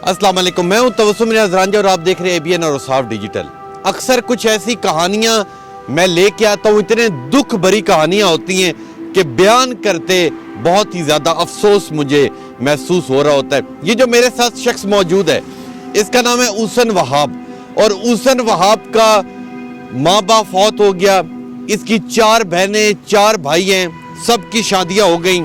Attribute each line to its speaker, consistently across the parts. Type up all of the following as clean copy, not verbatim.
Speaker 1: अस्सलाम वालेकुम, मैं हूं तबस्सुम नियाज़ रांझा और आप देख रहे हैं ABN और औसाफ डिजिटल। अक्सर कुछ ऐसी कहानियां मैं लेके आता हूं, इतने दुख भरी कहानियां होती हैं कि बयान करते बहुत ही ज़्यादा अफसोस मुझे महसूस हो रहा होता है। ये जो मेरे साथ शख्स मौजूद है, इसका नाम है ऊसन वहाब, और ऊसन वहाब का माँ बाप फौत हो गया। इसकी 4 बहनें 4 भाई हैं, सबकी शादियां हो गई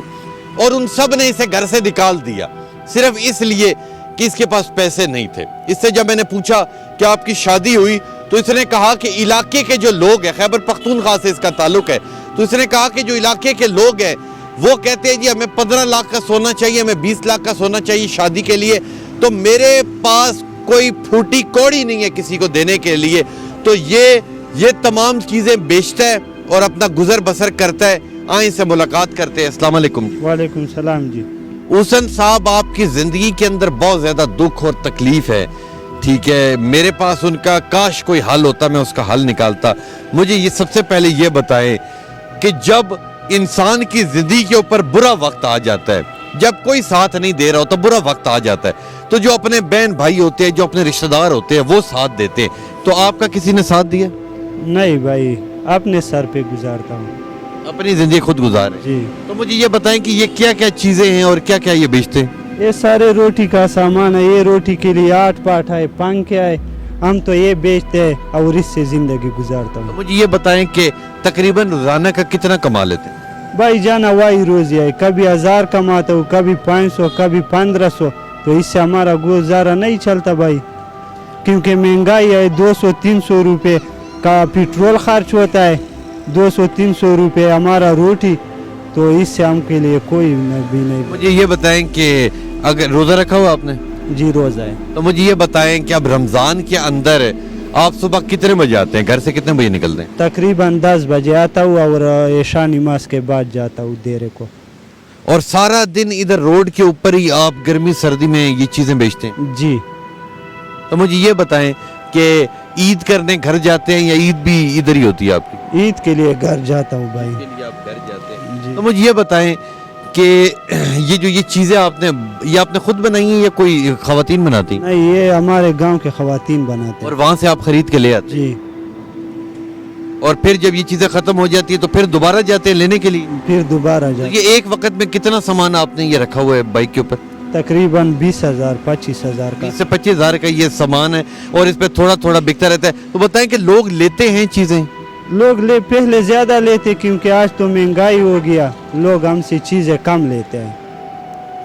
Speaker 1: और उन सब ने इसे घर से निकाल दिया सिर्फ इसलिए कि इसके पास पैसे नहीं थे। इससे जब मैंने पूछा कि आपकी शादी हुई तो इसने कहा कि इलाके के जो लोग हैं, खैबर पख्तूनख्वा से इसका ताल्लुक है, तो इसने कहा कि जो इलाके के लोग हैं वो कहते हैं जी हमें 15 लाख का सोना चाहिए, हमें 20 लाख का सोना चाहिए शादी के लिए, तो मेरे पास कोई फूटी कौड़ी नहीं है किसी को देने के लिए। तो ये तमाम चीज़ें बेचता है और अपना गुजर बसर करता है। आए से मुलाकात करते हैं। अस्सलाम वालेकुम।
Speaker 2: वालेकुम सलाम जी।
Speaker 1: ऊसन साहब, आपकी ज़िंदगी के अंदर बहुत ज़्यादा दुख और तकलीफ है, ठीक है। मेरे पास उनका काश कोई हल होता, मैं उसका हल निकालता। मुझे ये सबसे पहले ये बताएं कि जब इंसान की ज़िंदगी के ऊपर बुरा वक्त आ जाता है, जब कोई साथ नहीं दे रहा होता, बुरा वक्त आ जाता है, तो जो अपने बहन भाई होते हैं, जो अपने रिश्तेदार होते हैं, वो साथ देते हैं। तो आपका किसी ने साथ दिया?
Speaker 2: नहीं भाई, अपने सर पे गुजारता हूँ,
Speaker 1: अपनी ज़िंदगी खुद गुजारे
Speaker 2: जी।
Speaker 1: तो मुझे ये बताएं कि ये क्या क्या चीज़ें हैं और क्या क्या ये बेचते हैं?
Speaker 2: ये सारे रोटी का सामान है, ये रोटी के लिए 8 पाठ है, पंखे है, हम तो ये बेचते हैं और इससे ज़िंदगी गुजारता
Speaker 1: तो
Speaker 2: हूँ।
Speaker 1: मुझे ये बताएं कि तकरीबन रोज़ाना का कितना कमा लेते हैं?
Speaker 2: भाई जाना वही रोज़ी है, कभी 1000 कमाता हूँ, कभी 500, कभी 1500, तो इससे हमारा गुजारा नहीं चलता भाई, क्योंकि महंगाई है। 200-300 रुपये का पेट्रोल खर्च होता है, 200-300 रुपये हमारा रोटी, तो इससे हम के लिए कोई भी नहीं।
Speaker 1: मुझे ये बताएं कि अगर रोज़ा रखा हुआ आपने?
Speaker 2: जी रोज़ा है।
Speaker 1: तो मुझे ये बताएं कि अब रमज़ान के अंदर आप सुबह कितने बजे आते हैं, घर से कितने बजे निकलते हैं?
Speaker 2: तकरीबन 10 बजे आता हूँ और ईशा नमाज के बाद जाता हूँ देरे को।
Speaker 1: और सारा दिन इधर रोड के ऊपर ही आप गर्मी सर्दी में ये चीज़ें बेचते हैं?
Speaker 2: जी।
Speaker 1: तो मुझे ये बताएं कि ईद करने घर जाते हैं या ईद भी इधर ही होती है आपकी?
Speaker 2: ईद के लिए घर जाता हूँ भाई।
Speaker 1: आप घर जाते हैं।
Speaker 2: जी।
Speaker 1: तो मुझे ये बताएं कि ये चीज़ें आपने खुद बनाई हैं या कोई खवातीन बनाती हैं?
Speaker 2: नहीं, ये हमारे गांव के खवातीन बनाते
Speaker 1: और
Speaker 2: हैं।
Speaker 1: वहाँ से आप खरीद के ले आते हैं?
Speaker 2: जी।
Speaker 1: और फिर जब ये चीज़ें ख़त्म हो जाती है तो फिर दोबारा जाते हैं लेने के लिए?
Speaker 2: फिर दोबारा
Speaker 1: तो
Speaker 2: जाते।
Speaker 1: ये एक वक्त में कितना सामान आपने ये रखा हुआ है बाइक के ऊपर?
Speaker 2: तकरीबन 20,000-25,000 का।
Speaker 1: 20 से 25,000 का ये सामान है और इस पे थोड़ा थोड़ा बिकता रहता है। तो बताएं कि लोग लेते हैं चीज़ें?
Speaker 2: लोग पहले ज़्यादा लेते, क्योंकि आज तो महंगाई हो गया, लोग हमसे चीज़ें कम लेते हैं,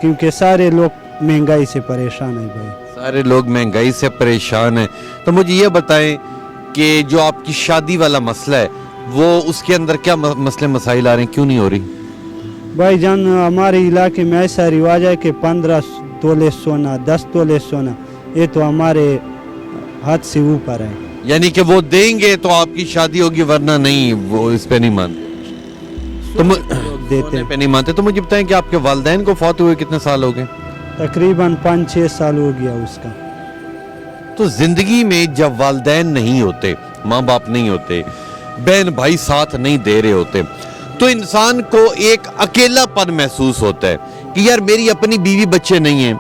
Speaker 2: क्योंकि सारे लोग महंगाई से परेशान है भाई।
Speaker 1: सारे लोग महंगाई से परेशान हैं। तो मुझे ये बताएं कि जो आपकी शादी वाला मसला है वो उसके अंदर क्या मसले मसाइल आ रहे हैं, क्यों नहीं हो रही?
Speaker 2: भाई जान, हमारे इलाके में ऐसा रिवाज है कि 15 तोले सोना, 10 तोले सोना, ये तो हमारे हाथ से ऊपर है।
Speaker 1: यानी कि वो देंगे तो आपकी शादी होगी, वरना नहीं, वो इस पे नहीं मानते। तो
Speaker 2: देते
Speaker 1: पे नहीं मानते। तो मुझे बताएं कि आपके वालिदैन को फौत हुए कितने साल हो गए?
Speaker 2: तकरीबन 5-6 साल हो गया उसका।
Speaker 1: तो जिंदगी में जब वालिदैन नहीं होते, माँ बाप नहीं होते, बहन भाई साथ नहीं दे रहे होते, तो इंसान को एक अकेलापन महसूस होता है कि यार मेरी अपनी बीवी बच्चे नहीं हैं,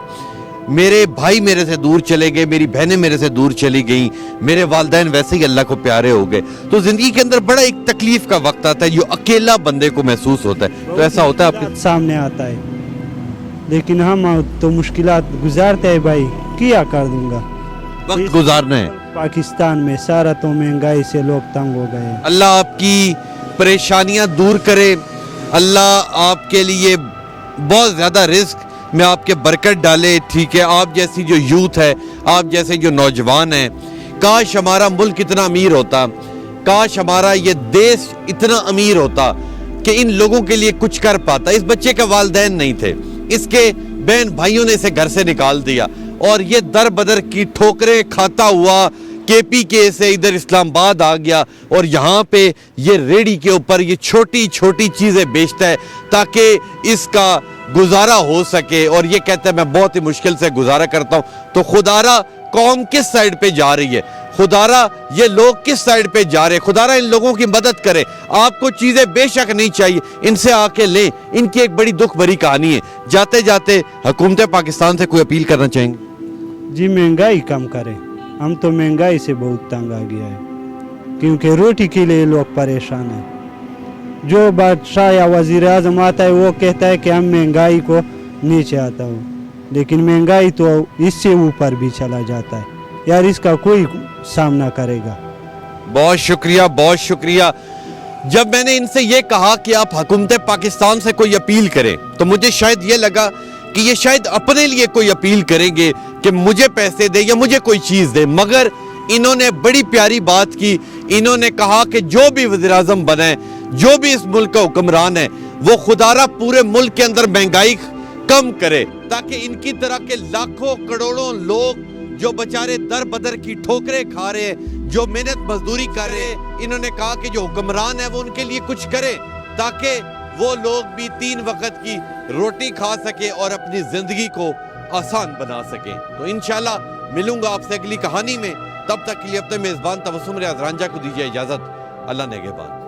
Speaker 1: मेरे भाई मेरे से दूर चले गए, मेरी बहनें मेरे से दूर चली गई, मेरे वालिदैन वैसे ही अल्लाह को प्यारे हो गए। तो जिंदगी के अंदर बड़ा एक तकलीफ का वक्त आता है जो अकेला बंदे को महसूस होता है। तो ऐसा होता है आपके
Speaker 2: सामने आता है, लेकिन हम तो मुश्किलात गुजारते हैं भाई, क्या कर दूंगा,
Speaker 1: वक्त गुजारना है।
Speaker 2: पाकिस्तान में सारा तो महंगाई से लोग तंग हो गए।
Speaker 1: अल्लाह आपकी परेशानियां दूर करे, अल्लाह आपके लिए बहुत ज़्यादा रिस्क में आपके बरकत डाले, ठीक है। आप जैसी जो यूथ है, आप जैसे जो नौजवान हैं, काश हमारा मुल्क इतना अमीर होता, काश हमारा ये देश इतना अमीर होता कि इन लोगों के लिए कुछ कर पाता। इस बच्चे के वालिदैन नहीं थे, इसके बहन भाइयों ने इसे घर से निकाल दिया और ये दर बदर की ठोकरें खाता हुआ KPK से इधर इस्लामाबाद आ गया और यहाँ पे ये रेडी के ऊपर ये छोटी छोटी चीज़ें बेचता है ताकि इसका गुजारा हो सके। और ये कहता है मैं बहुत ही मुश्किल से गुजारा करता हूँ। तो खुदारा कौम किस साइड पे जा रही है, खुदारा ये लोग किस साइड पे जा रहे हैं, खुदारा इन लोगों की मदद करे। आपको चीज़ें बेशक नहीं चाहिए, इनसे आके लें। इनकी एक बड़ी दुख भरी कहानी है। जाते जाते हुकूमत पाकिस्तान से कोई अपील करना चाहेंगे?
Speaker 2: जी महंगाई कम करें, हम तो महंगाई से बहुत तंग आ गया है, क्योंकि रोटी के लिए लोग परेशान हैं। जो बादशाह या वजीर आजम आता है वो कहता है कि हम महंगाई को नीचे आता हूँ, लेकिन महंगाई तो इससे ऊपर भी चला जाता है। यार इसका कोई सामना करेगा।
Speaker 1: बहुत शुक्रिया, बहुत शुक्रिया। जब मैंने इनसे ये कहा कि आप हुकूमत पाकिस्तान से कोई अपील करें, तो मुझे शायद ये लगा कि ये शायद अपने लिए कोई अपील करेंगे कि मुझे पैसे दे या मुझे कोई चीज़ दे, मगर इन्होंने बड़ी प्यारी बात की। इन्होंने कहा कि जो भी वज़ीर आज़म बने, जो भी इस मुल्क का हुक्मरान है, वो खुदारा पूरे मुल्क के अंदर महंगाई कम करे, ताकि इनकी तरह के लाखों करोड़ों लोग जो बेचारे दर बदर की ठोकरें खा रहे हैं, जो मेहनत मजदूरी कर रहे हैं, इन्होंने कहा कि जो हुक्मरान है वो उनके लिए कुछ करे, ताकि वो लोग भी 3 वक्त की रोटी खा सके और अपनी जिंदगी को आसान बना सके। तो इंशाल्लाह मिलूंगा आपसे अगली कहानी में। तब तक के लिए अपने मेज़बान तबस्सुम रियाज रांझा को दीजिए इजाज़त। अल्लाह नेगहबान।